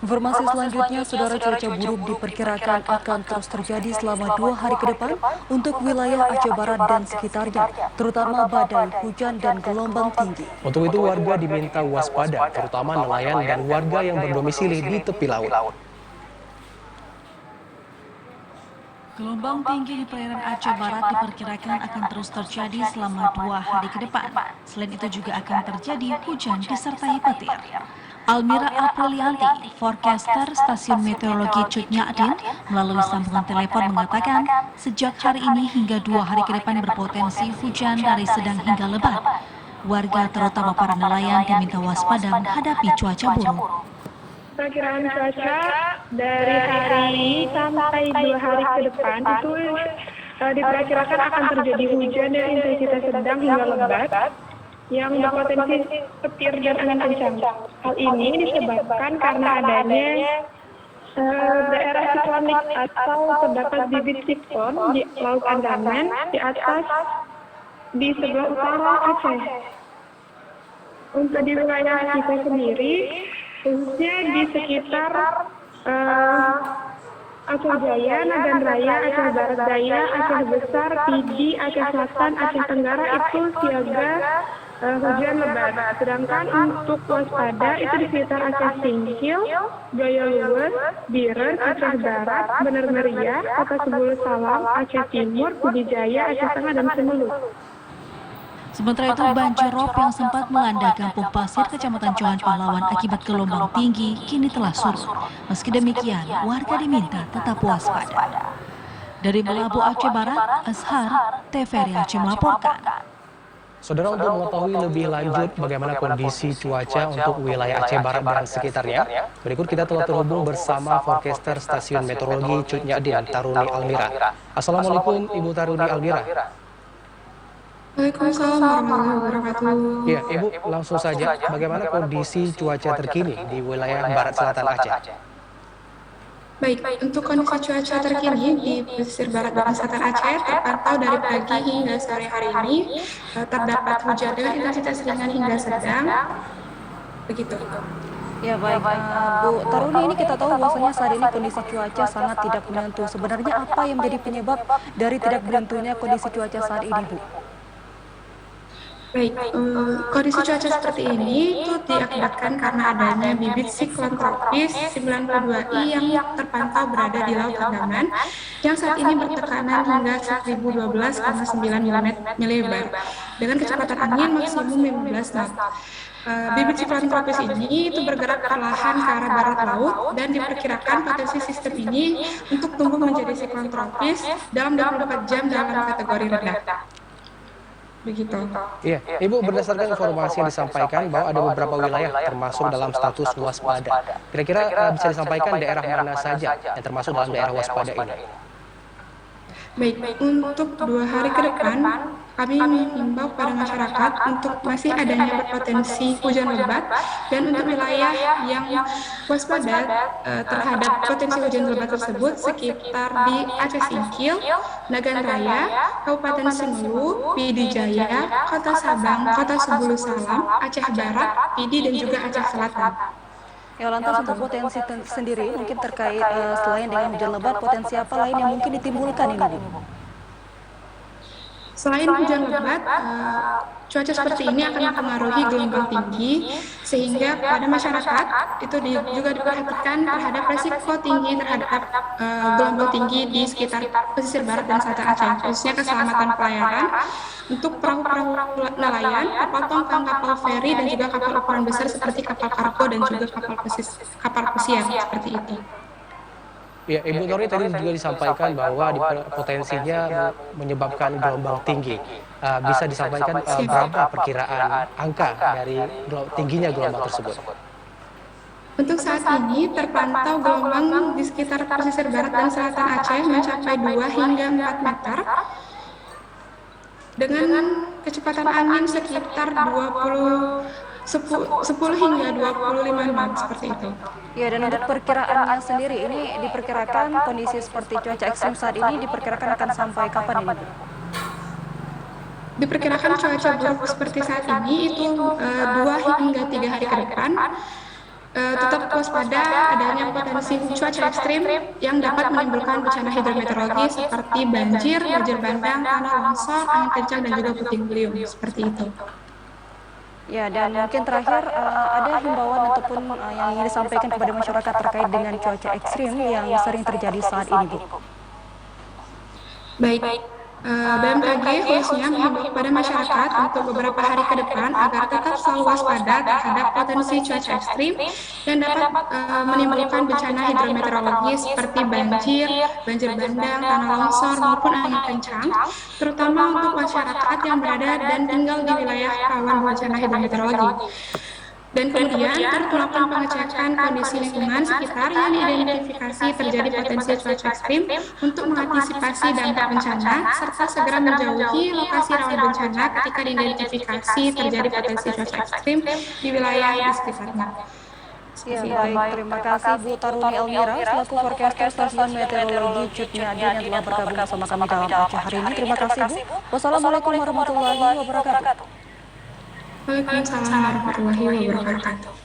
Informasi selanjutnya, saudara, cuaca buruk diperkirakan akan terus terjadi selama 2 hari ke depan untuk wilayah Aceh Barat dan sekitarnya, terutama badai, hujan, dan gelombang tinggi. Untuk itu warga diminta waspada, terutama nelayan dan warga yang berdomisili di tepi laut. Gelombang tinggi di perairan Aceh Barat diperkirakan akan terus terjadi selama 2 hari ke depan. Selain itu juga akan terjadi hujan disertai petir. Almira Aprilianti, forecaster Stasiun Meteorologi Cut Nyadin, melalui sambungan telepon mengatakan, sejak hari ini hingga 2 hari ke depan berpotensi hujan dari sedang hingga lebat. Warga terutama para nelayan diminta waspada menghadapi cuaca buruk. Perkiraan cuaca dari hari ini sampai 2 hari ke depan itu diperkirakan akan terjadi hujan dengan intensitas sedang hingga lebat yang berpotensi petir dan angin kencang. Hal ini disebabkan karena adanya daerah siklonik atau terdapat bibit siklon di Laut Andaman di sebelah utara Aceh. Untuk di wilayah kita sendiri, khususnya di sekitar Aceh Jaya, Nagan Raya, Aceh Barat Daya, Aceh Besar, Pidi, Aceh Selatan, Aceh Tenggara itu siaga hujan lebat. Sedangkan untuk waspada itu di sekitar Aceh Singkil, Jaya Luwes, Biren, Aceh Barat, Bener Meriah, Kota Sebulu Salam, Aceh Timur, Pidi Jaya, Aceh Tengah, dan Semelut. Sementara itu banjir rob yang sempat melanda Kampung Pasir, Kecamatan Johan Pahlawan akibat gelombang tinggi kini telah surut. Meski demikian, warga diminta tetap waspada. Dari Melabu Aceh Barat, Ashar, TVRI Aceh melaporkan. Saudara, untuk mengetahui lebih lanjut bagaimana kondisi cuaca untuk wilayah Aceh Barat dan sekitarnya, berikut kita telah terhubung bersama forecaster Stasiun Meteorologi Cut Nyadin, Taruni Almira. Assalamualaikum Ibu Taruni Almira. Waalaikumsalam warahmatullahi wabarakatuh. Ya, Ibu, langsung saja, bagaimana kondisi cuaca terkini di wilayah Barat Selatan Aceh? Baik, untuk kondisi cuaca terkini di pesisir barat dan selatan Aceh terpantau dari pagi hingga sore hari ini terdapat hujan dengan intensitas ringan hingga sedang. Begitu. Ya baik, Bu Taruni, ini kita tahu bahwasanya saat ini kondisi cuaca sangat tidak menentu. Sebenarnya apa yang menjadi penyebab dari tidak menentunya kondisi cuaca saat ini, Bu? Baik, kondisi cuaca seperti ini itu diakibatkan karena adanya bibit siklon tropis 92I yang terpantau berada di Laut Andaman yang saat ini bertekanan hingga 1012,9 mm dengan kecepatan angin maksimum 15 knot. Bibit siklon tropis ini itu bergerak perlahan ke arah barat laut dan diperkirakan potensi sistem ini untuk tumbuh menjadi siklon tropis dalam 24 jam dalam kategori rendah. Begitu. Iya, Ibu, berdasarkan informasi yang disampaikan bahwa ada beberapa wilayah termasuk dalam status waspada. Kira-kira bisa disampaikan daerah mana saja yang termasuk dalam daerah waspada ini? Baik, untuk 2 hari ke depan, kami mengimbau pada masyarakat untuk masih adanya berpotensi hujan lebat dan untuk wilayah yang waspada terhadap potensi hujan lebat tersebut sekitar di Aceh Singkil, Nagan Raya, Kabupaten Semeru, Pidi Jaya, Kota Sabang, Kota Sebulu Salam, Aceh Barat, Pidi dan juga Aceh Selatan. Ya, lantas untuk potensi sendiri mungkin terkait selain dengan hujan lebat, potensi apa lain yang mungkin ditimbulkan ini, Bu? Selain hujan lebat, cuaca seperti ini akan mempengaruhi gelombang tinggi, sehingga pada masyarakat itu juga diperhatikan terhadap resiko tinggi terhadap gelombang tinggi di sekitar pesisir barat dan selatan Aceh, khususnya keselamatan pelayaran untuk perahu-perahu nelayan, kapal tongkang, kapal feri, dan juga kapal ukuran besar seperti kapal kargo dan juga kapal pesiar seperti itu. Ya, Ibu Tori tadi juga disampaikan bahwa potensinya menyebabkan gelombang tinggi. Bisa disampaikan berapa perkiraan angka dari tingginya gelombang tersebut? Untuk saat ini terpantau gelombang di sekitar pesisir barat dan selatan Aceh mencapai 2 hingga 4 meter dengan kecepatan angin sekitar 10 hingga 25 knot seperti itu. Ya, dan untuk perkiraannya sendiri, ini diperkirakan kondisi seperti cuaca ekstrim saat ini diperkirakan akan sampai kapan ini, Bu? Diperkirakan cuaca buruk seperti saat ini itu 2 hingga 3 hari ke depan tetap waspada adanya potensi cuaca ekstrim yang dapat menimbulkan bencana hidrometeorologi seperti banjir bandang, tanah longsor, angin kencang, dan juga puting beliung, seperti itu. Ya, dan mungkin terakhir ada himbauan ataupun yang ingin disampaikan kepada masyarakat terkait dengan cuaca ekstrim yang sering terjadi saat ini, Bu. Baik, BMKG khususnya menghimbau kepada masyarakat untuk beberapa hari ke depan agar tetap selalu waspada terhadap potensi cuaca ekstrim yang dapat menimbulkan bencana hidrometeorologi seperti banjir bandang, tanah longsor maupun angin kencang, terutama untuk masyarakat yang berada dan tinggal di wilayah rawan bencana hidrometeorologi. Dan kemudian terus melakukan pengecekan kondisi lingkungan sekitar yang diidentifikasi terjadi potensi cuaca ekstrim untuk mengantisipasi dampak bencana serta segera menjauhi lokasi rawan bencana ketika diidentifikasi terjadi potensi cuaca ekstrim di wilayah di sekitarnya. Ya, baik. Terima kasih Bu Taruni Elmira selaku forecaster Stasiun Meteorologi Cutnya Adin yang telah bergabung bersama kami dalam Aceh hari ini. Terima kasih, Bu. Wassalamualaikum warahmatullahi wabarakatuh. Waalaikumsalam warahmatullahi wabarakatuh.